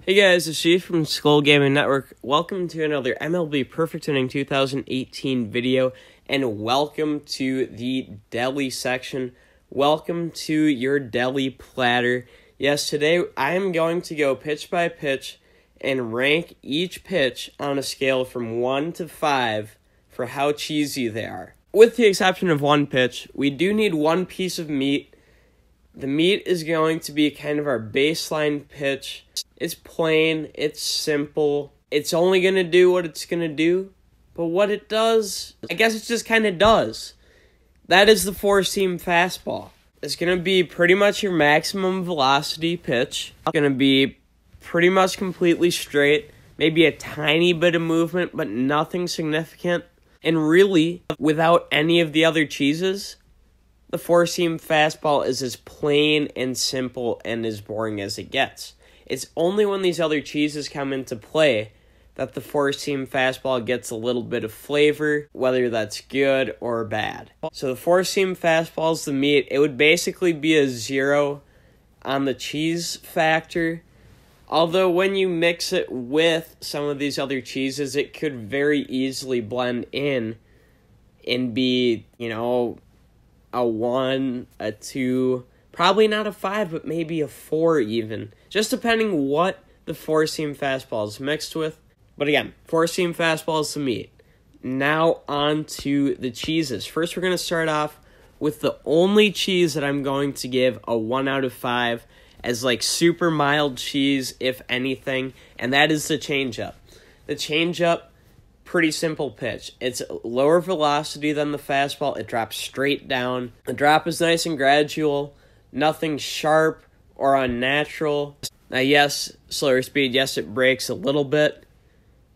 Hey guys, it's Chief from Skolgamingyt Network. Welcome to another MLB Perfect Inning 2018 video, and welcome to the Deli section. Welcome to your Deli platter. Yes, today I am going to go pitch by pitch and rank each pitch on a scale from 1 to 5 for how cheesy they are. With the exception of one pitch, we do need one piece of meat. The meat is going to be kind of our baseline pitch. It's plain, it's simple, it's only going to do what it's going to do, but what it does, I guess it just kind of does. That is the four-seam fastball. It's going to be pretty much your maximum velocity pitch. It's going to be pretty much completely straight, maybe a tiny bit of movement, but nothing significant. And really, without any of the other cheeses, the four-seam fastball is as plain and simple and as boring as it gets. It's only when these other cheeses come into play that the four-seam fastball gets a little bit of flavor, whether that's good or bad. So the four-seam fastball is the meat. It would basically be a 0 on the cheese factor. Although when you mix it with some of these other cheeses, it could very easily blend in and be, a 1, a 2, probably not a 5, but maybe a 4 even. Just depending what the four-seam fastball is mixed with. But again, four-seam fastball is the meat. Now on to the cheeses. First, we're going to start off with the only cheese that I'm going to give a 1 out of 5 as like super mild cheese, if anything, and that is the changeup. The changeup, pretty simple pitch. It's lower velocity than the fastball. It drops straight down. The drop is nice and gradual. Nothing sharp or unnatural. Now, yes, slower speed. Yes, it breaks a little bit,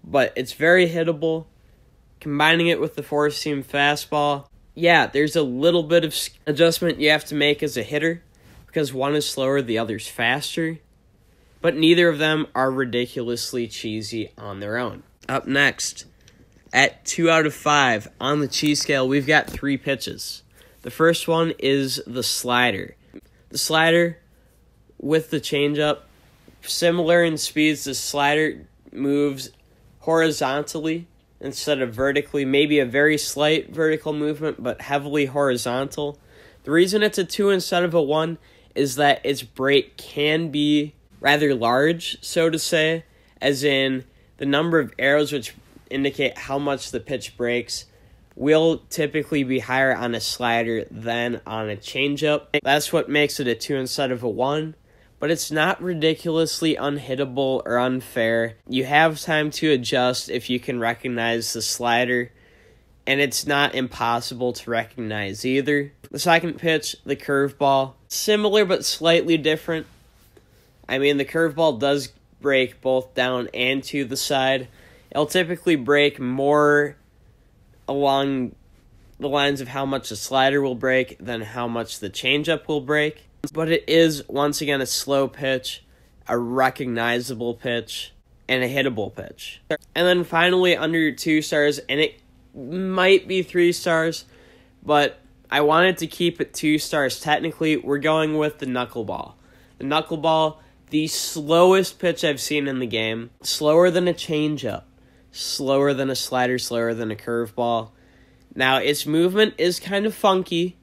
but it's very hittable. Combining it with the four-seam fastball, yeah, there's a little bit of adjustment you have to make as a hitter because one is slower, the other's faster, but neither of them are ridiculously cheesy on their own. Up next, at 2 out of 5 on the cheese scale, we've got 3 pitches. The first one is the slider. The slider with the changeup, similar in speeds, the slider moves horizontally instead of vertically. Maybe a very slight vertical movement, but heavily horizontal. The reason it's a 2 instead of a 1 is that its break can be rather large, so to say, as in the number of arrows which indicate how much the pitch breaks will typically be higher on a slider than on a changeup. That's what makes it a 2 instead of a 1, but it's not ridiculously unhittable or unfair. You have time to adjust if you can recognize the slider, and it's not impossible to recognize either. The second pitch, the curveball, similar but slightly different. I mean, the curveball does break both down and to the side. It'll typically break more along the lines of how much the slider will break than how much the changeup will break. But it is, once again, a slow pitch, a recognizable pitch, and a hittable pitch. And then finally, under 2 stars, and it might be 3 stars, but I wanted to keep it 2 stars. Technically, we're going with the knuckleball. The knuckleball, the slowest pitch I've seen in the game. Slower than a changeup. Slower than a slider, slower than a curveball. Now, its movement is kind of funky,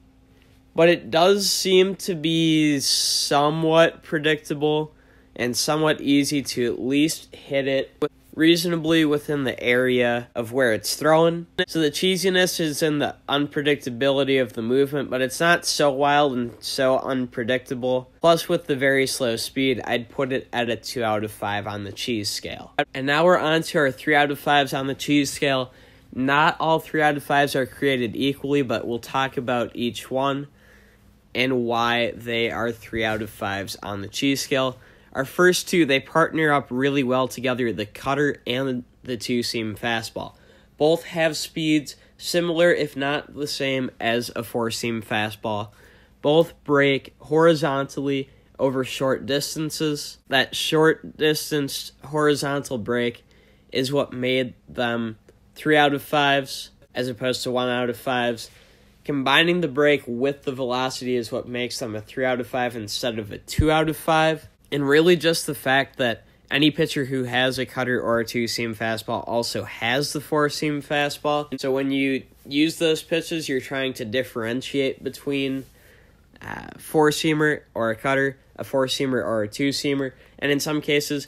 but it does seem to be somewhat predictable and somewhat easy to at least hit it reasonably within the area of where it's thrown. So the cheesiness is in the unpredictability of the movement, but it's not so wild and so unpredictable. Plus, with the very slow speed, I'd put it at a 2 out of 5 on the cheese scale. And now we're on to our 3 out of 5s on the cheese scale. Not all 3 out of 5s are created equally, but we'll talk about each one and why they are 3 out of 5s on the cheese scale. Our first 2, they partner up really well together, the cutter and the two-seam fastball. Both have speeds similar, if not the same, as a four-seam fastball. Both break horizontally over short distances. That short-distance horizontal break is what made them 3 out of 5s as opposed to 1 out of 5s. Combining the break with the velocity is what makes them a 3 out of 5 instead of a 2 out of 5. And really just the fact that Any pitcher who has a cutter or a two-seam fastball also has the four-seam fastball. So when you use those pitches, you're trying to differentiate between a four-seamer or a cutter, a four-seamer or a two-seamer, and in some cases,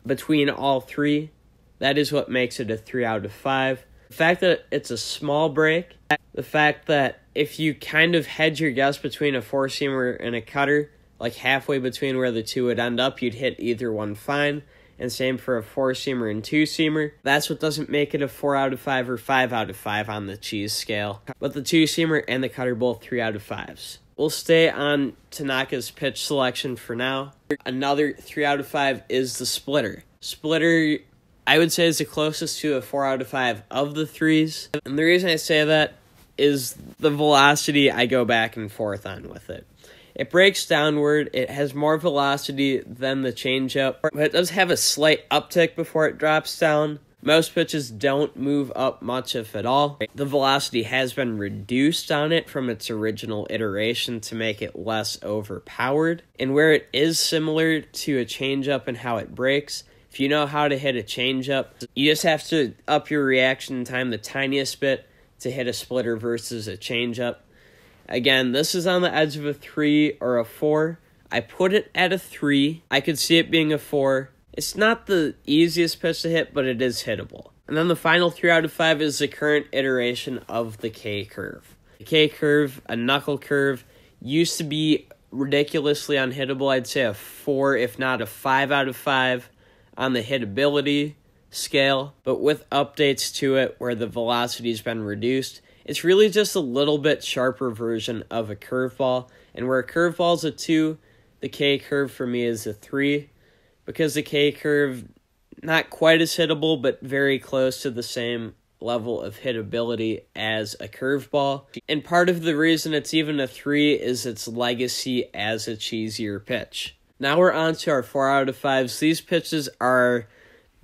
between all three. That is what makes it a 3 out of 5. The fact that it's a small break, the fact that if you kind of hedge your guess between a four-seamer and a cutter, like halfway between where the two would end up, you'd hit either one fine, and same for a four-seamer and two-seamer. That's what doesn't make it a 4 out of 5 or 5 out of 5 on the cheese scale. But the two-seamer and the cutter both 3 out of 5s. We'll stay on Tanaka's pitch selection for now. Another 3 out of 5 is the splitter. Splitter, I would say, is the closest to a 4 out of 5 of the threes. And the reason I say that is the velocity I go back and forth on with it. It breaks downward, it has more velocity than the changeup, but it does have a slight uptick before it drops down. Most pitches don't move up much, if at all. The velocity has been reduced on it from its original iteration to make it less overpowered. And where it is similar to a changeup and how it breaks, if you know how to hit a changeup, you just have to up your reaction time the tiniest bit to hit a splitter versus a changeup. Again, this is on the edge of a 3 or a 4. I put it at a 3. I could see it being a 4. It's not the easiest pitch to hit, but it is hittable. And then the final 3 out of 5 is the current iteration of the K-curve. The K-curve, a knuckle curve, used to be ridiculously unhittable. I'd say a 4, if not a 5 out of 5 on the hittability scale. But with updates to it where the velocity's been reduced, it's really just a little bit sharper version of a curveball. And where a curveball's a 2, the K-curve for me is a 3. Because the K-curve, not quite as hittable, but very close to the same level of hittability as a curveball. And part of the reason it's even a 3 is its legacy as a cheesier pitch. Now we're on to our 4 out of 5s. These pitches are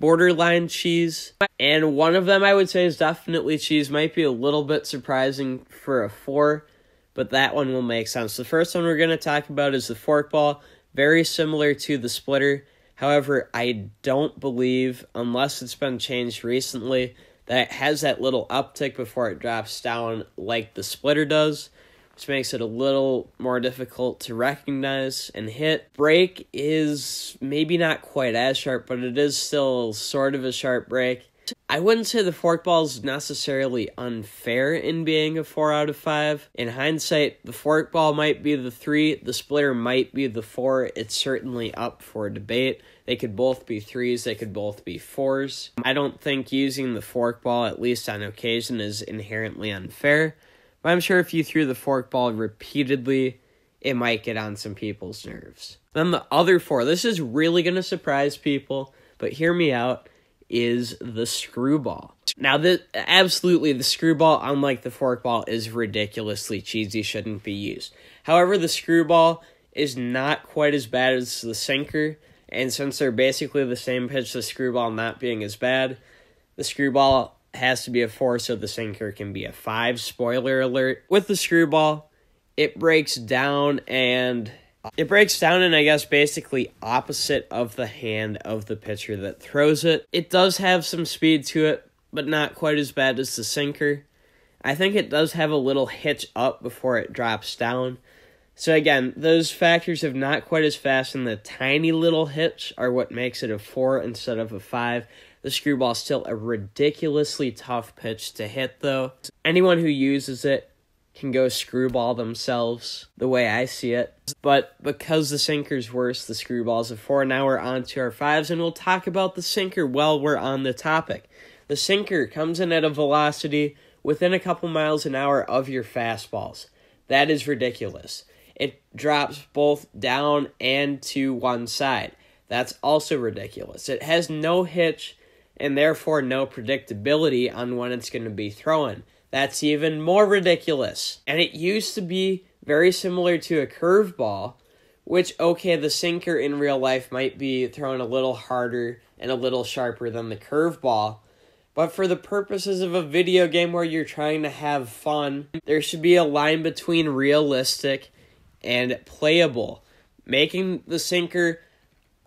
borderline cheese, and one of them I would say is definitely cheese. Might be a little bit surprising for a 4, but that one will make sense. The first one we're going to talk about is the forkball, very similar to the splitter. However, I don't believe, unless it's been changed recently, that it has that little uptick before it drops down like the splitter does, which makes it a little more difficult to recognize and hit. Break is maybe not quite as sharp, but it is still sort of a sharp break. I wouldn't say the forkball is necessarily unfair in being a 4 out of 5. In hindsight, the forkball might be the 3, the splitter might be the 4. It's certainly up for debate. They could both be 3s, they could both be 4s. I don't think using the forkball, at least on occasion, is inherently unfair. But I'm sure if you threw the forkball repeatedly, it might get on some people's nerves. Then the other 4, this is really going to surprise people, but hear me out, is the screwball. Now, absolutely, the screwball, unlike the forkball, is ridiculously cheesy, shouldn't be used. However, the screwball is not quite as bad as the sinker, and since they're basically the same pitch, the screwball not being as bad, the screwball has to be a 4, so the sinker can be a 5. Spoiler alert. With the screwball, it breaks down and I guess basically opposite of the hand of the pitcher that throws it. It does have some speed to it, but not quite as bad as the sinker. I think it does have a little hitch up before it drops down. So again, those factors of not quite as fast and the tiny little hitch are what makes it a 4 instead of a 5. The screwball is still a ridiculously tough pitch to hit, though. Anyone who uses it can go screwball themselves, the way I see it. But because the sinker's worse, the screwball's a 4. Now we're on to our 5s, and we'll talk about the sinker while we're on the topic. The sinker comes in at a velocity within a couple miles an hour of your fastballs. That is ridiculous. It drops both down and to one side. That's also ridiculous. It has no hitch and therefore no predictability on when it's going to be thrown. That's even more ridiculous. And it used to be very similar to a curveball, which, okay, the sinker in real life might be thrown a little harder and a little sharper than the curveball. But for the purposes of a video game where you're trying to have fun, there should be a line between realistic and playable, making the sinker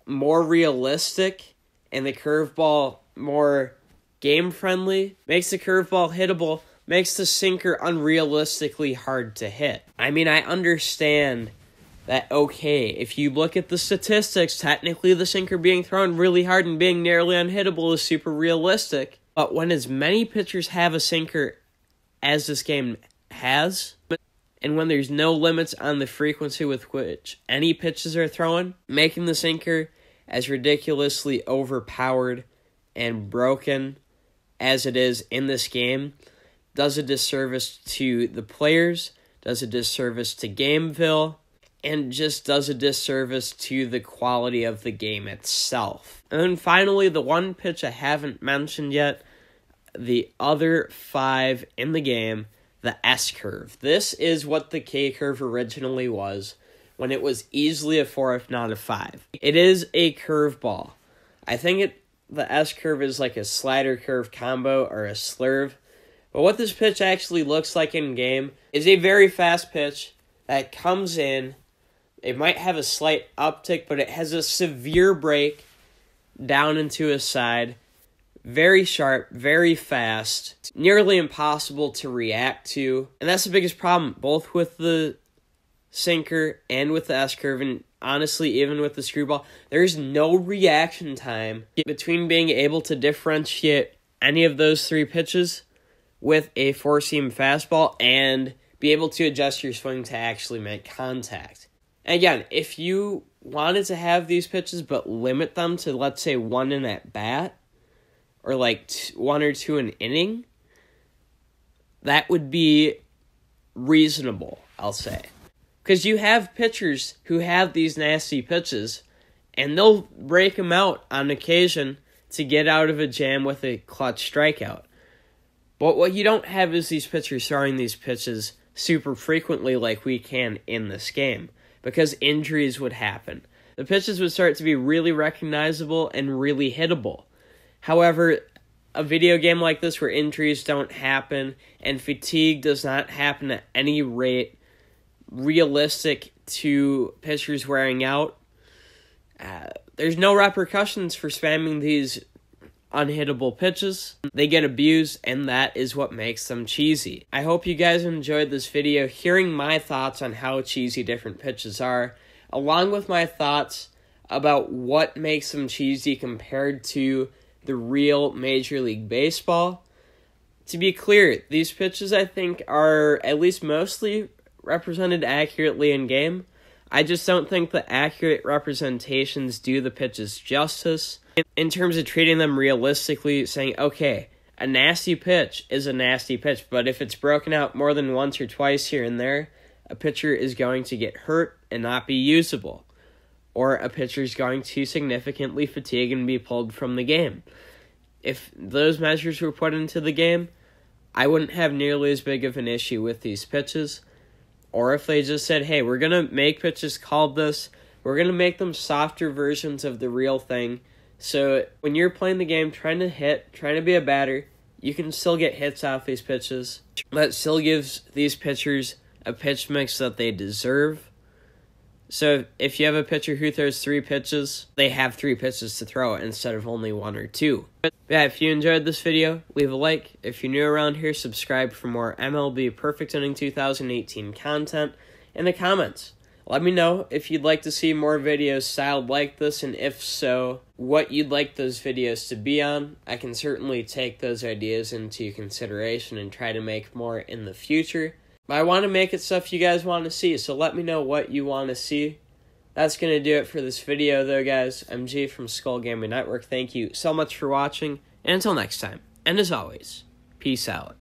more realistic and the curveball more game-friendly, makes the curveball hittable, makes the sinker unrealistically hard to hit. I mean, I understand that, okay, if you look at the statistics, technically the sinker being thrown really hard and being nearly unhittable is super realistic. But when as many pitchers have a sinker as this game has, and when there's no limits on the frequency with which any pitches are thrown, making the sinker as ridiculously overpowered and broken as it is in this game does a disservice to the players, does a disservice to Gameville, and just does a disservice to the quality of the game itself. And then finally, the one pitch I haven't mentioned yet, the other 5 in the game, the S-curve. This is what the K-curve originally was, when it was easily a 4 if not a 5. It is a curveball. I think the S-curve is like a slider curve combo or a slurve. But what this pitch actually looks like in game is a very fast pitch that comes in. It might have a slight uptick, but it has a severe break down into a side. Very sharp, very fast. It's nearly impossible to react to. And that's the biggest problem, both with the sinker and with the S-curve, and honestly, even with the screwball. There's no reaction time between being able to differentiate any of those 3 pitches with a 4-seam fastball and be able to adjust your swing to actually make contact. And again, if you wanted to have these pitches but limit them to, let's say, 1 in at bat, or like 1 or 2 an inning, that would be reasonable, I'll say. Because you have pitchers who have these nasty pitches, and they'll break them out on occasion to get out of a jam with a clutch strikeout. But what you don't have is these pitchers throwing these pitches super frequently like we can in this game, because injuries would happen. The pitches would start to be really recognizable and really hittable. However, a video game like this where injuries don't happen and fatigue does not happen at any rate realistic to pitchers wearing out, there's no repercussions for spamming these unhittable pitches. They get abused, and that is what makes them cheesy. I hope you guys enjoyed this video, hearing my thoughts on how cheesy different pitches are, along with my thoughts about what makes them cheesy compared to the real Major League Baseball. To be clear, these pitches I think are at least mostly represented accurately in game. I just don't think the accurate representations do the pitches justice in terms of treating them realistically, saying, okay, a nasty pitch is a nasty pitch, but if it's broken out more than once or twice here and there, a pitcher is going to get hurt and not be usable, or a pitcher is going to significantly fatigue and be pulled from the game. If those measures were put into the game, I wouldn't have nearly as big of an issue with these pitches. Or if they just said, hey, we're going to make pitches called this, we're going to make them softer versions of the real thing, so when you're playing the game, trying to hit, trying to be a batter, you can still get hits off these pitches. That still gives these pitchers a pitch mix that they deserve. So if you have a pitcher who throws 3 pitches, they have 3 pitches to throw instead of only 1 or 2. But yeah, if you enjoyed this video, leave a like. If you're new around here, subscribe for more MLB Perfect Inning 2018 content in the comments. Let me know if you'd like to see more videos styled like this, and if so, what you'd like those videos to be on. I can certainly take those ideas into consideration and try to make more in the future. But I want to make it stuff you guys want to see, so let me know what you want to see. That's going to do it for this video, though, guys. I'm G from Skolgamingyt Network. Thank you so much for watching, and until next time, and as always, peace out.